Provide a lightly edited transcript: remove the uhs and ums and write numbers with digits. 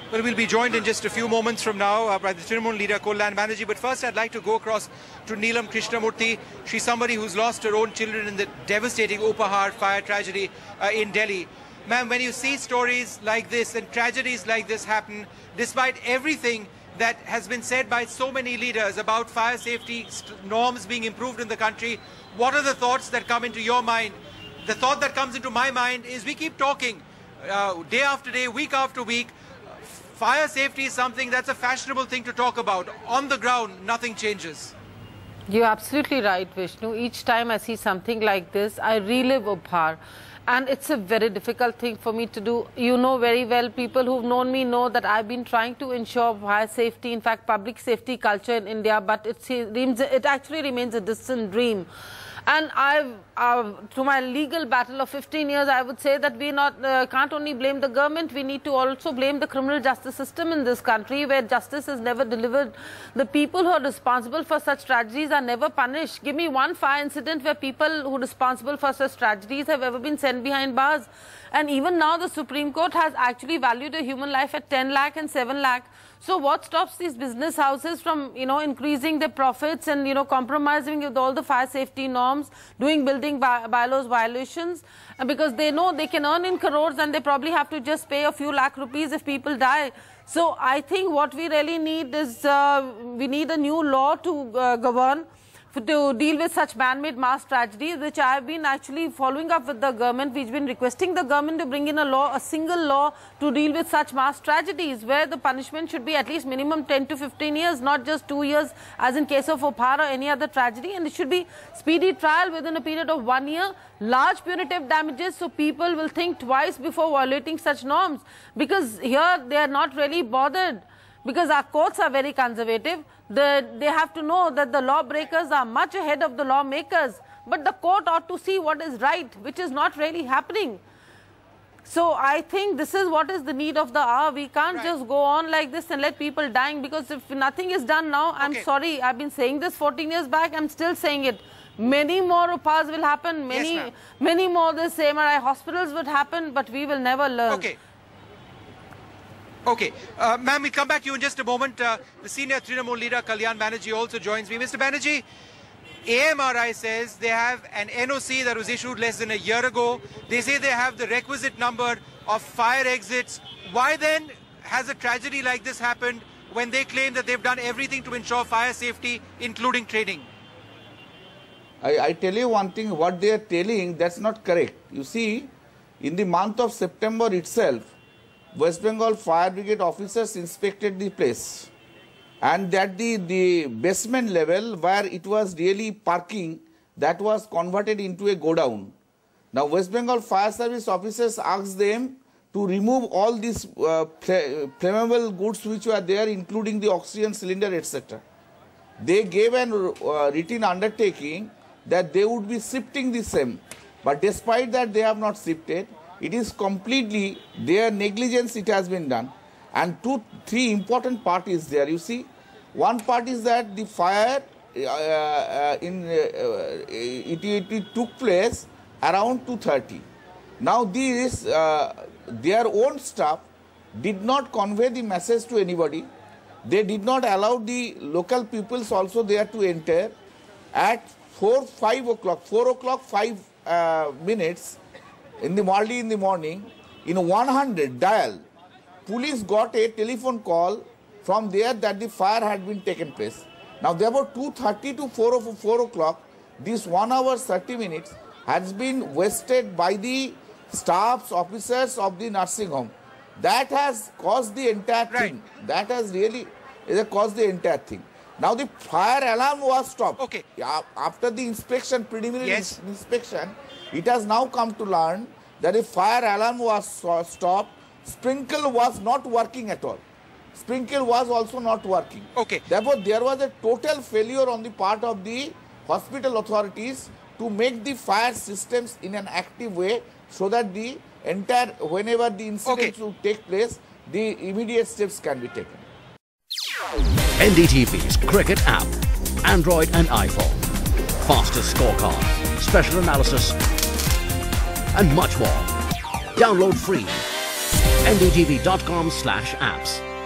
Well, we'll be joined in just a few moments from now by the Trinamool leader, Kollan Banerjee. But first, I'd like to go across to Neelam Krishnamurthy. She's somebody who's lost her own children in the devastating Uphaar fire tragedy in Delhi. Ma'am, when you see stories like this and tragedies like this happen, despite everything that has been said by so many leaders about fire safety norms being improved in the country, what are the thoughts that come into your mind? The thought that comes into my mind is we keep talking day after day, week after week. Fire safety is something that's a fashionable thing to talk about. On the ground, nothing changes. You're absolutely right, Vishnu. Each time I see something like this, I relive Uphaar. And it's a very difficult thing for me to do. You know very well, people who've known me know that I've been trying to ensure fire safety, in fact, public safety culture in India, but it actually remains a distant dream. And through my legal battle of 15 years, I would say that we can't only blame the government, we need to also blame the criminal justice system in this country, where justice is never delivered. The people who are responsible for such tragedies are never punished. Give me one fire incident where people who are responsible for such tragedies have ever been sent behind bars. And even now, the Supreme Court has actually valued a human life at 10 lakh and 7 lakh. So what stops these business houses from, increasing their profits and, compromising with all the fire safety norms, doing building bylaws violations? Because they know they can earn in crores and they probably have to just pay a few lakh rupees if people die. So I think what we really need is, we need a new law to govern, to deal with such man-made mass tragedies, which I have been actually following up with the government. We've been requesting the government to bring in a single law to deal with such mass tragedies, where the punishment should be at least minimum 10 to 15 years, not just 2 years, as in case of Uphaar or any other tragedy. And it should be speedy trial within a period of 1 year, large punitive damages, so people will think twice before violating such norms. Because here they are not really bothered, because our courts are very conservative. They have to know that the lawbreakers are much ahead of the lawmakers. But the court ought to see what is right, which is not really happening. So I think this is what is the need of the hour. We can't just go on like this and let people dying, because if nothing is done now, I'm sorry, I've been saying this 14 years back, I'm still saying it. Many more Uphaars will happen, many more this AMRI hospitals would happen, but we will never learn. Okay, ma'am, we'll come back to you in just a moment. The senior Trinamool leader, Kollan Banerjee, also joins me. Mr. Banerjee, AMRI says they have an NOC that was issued less than a year ago. They say they have the requisite number of fire exits. Why then has a tragedy like this happened when they claim that they've done everything to ensure fire safety, including training? I tell you one thing, what they are telling, that's not correct. You see, in the month of September itself, West Bengal Fire Brigade officers inspected the place, and that the basement level where it was really parking, that was converted into a godown. Now West Bengal Fire Service officers asked them to remove all these flammable goods which were there, including the oxygen cylinder, etc. They gave a written undertaking that they would be shifting the same, but despite that they have not shifted. It is completely their negligence, it has been done. And three important parties there. You see, one part is that the fire it took place around 2:30. Now their own staff did not convey the message to anybody. They did not allow the local peoples also there to enter. At 4 o'clock 5 minutes in the morning, in 100 dial, police got a telephone call from there that the fire had been taken place. Now there were 2:30 to 4 o'clock. This 1 hour 30 minutes has been wasted by the staffs, officers of the nursing home. That has caused the entire thing. That has really caused the entire thing. Now the fire alarm was stopped. After the inspection, preliminary inspection, it has now come to learn that a fire alarm was stopped. Sprinkle was not working at all. Sprinkle was also not working. Therefore, there was a total failure on the part of the hospital authorities to make the fire systems in an active way, so that the entire, whenever the incident will take place, the immediate steps can be taken. NDTV's cricket app, Android and iPhone, fastest scorecard, special analysis and much more. Download free ndtv.com/apps.